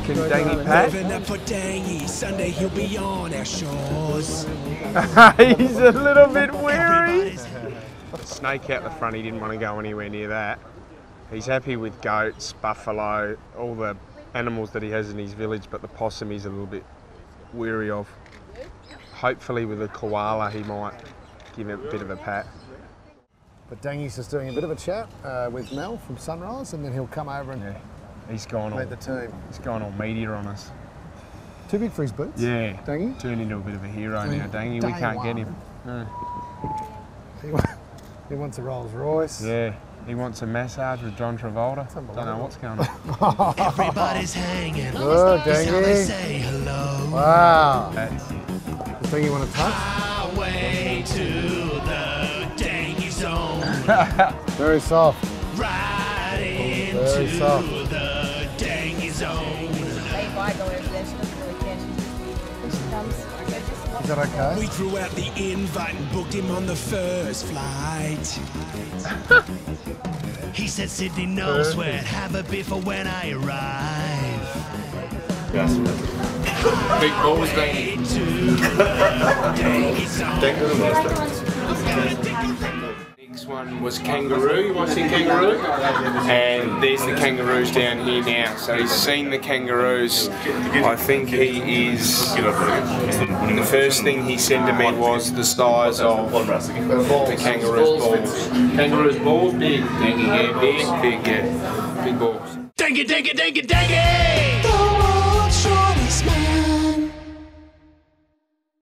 Can Dangi pat? For Dangi, Sunday he'll be on our shores. He's a little bit weary. Snake out the front, he didn't want to go anywhere near that. He's happy with goats, buffalo, all the animals that he has in his village, but the possum he's a little bit weary of. Hopefully with a koala he might give him a bit of a pat. But Dangi's just doing a bit of a chat with Mel from Sunrise, and then he'll come over and he's gone meet the team. He's gone all meteor on us. Too big for his boots? Yeah. Dangi? Turned into a bit of a hero now, Dangi. We can't get him. No. He wants a Rolls Royce. Yeah. He wants a massage with John Travolta. Don't know what's going on. Everybody's hanging. Look, Dangi. Say hello. Wow. That's it. The thing you want to touch? Highway to the Dangi zone. Very soft. Right into Very soft. the Dangi zone. Is that okay? We threw out the invite and booked him on the first flight. He said Sydney knows where to have a beer for when I arrive. Yes. Big balls, Dangi. Next one was kangaroo. You want to see kangaroo? And there's the kangaroos down here now. So he's seen the kangaroos. I think he is. The first thing he said to me was the size of the kangaroo's balls. Kangaroo's balls big. Dangi, yeah, big, yeah, big balls. Dangi, Dangi, Dangi, Dangi!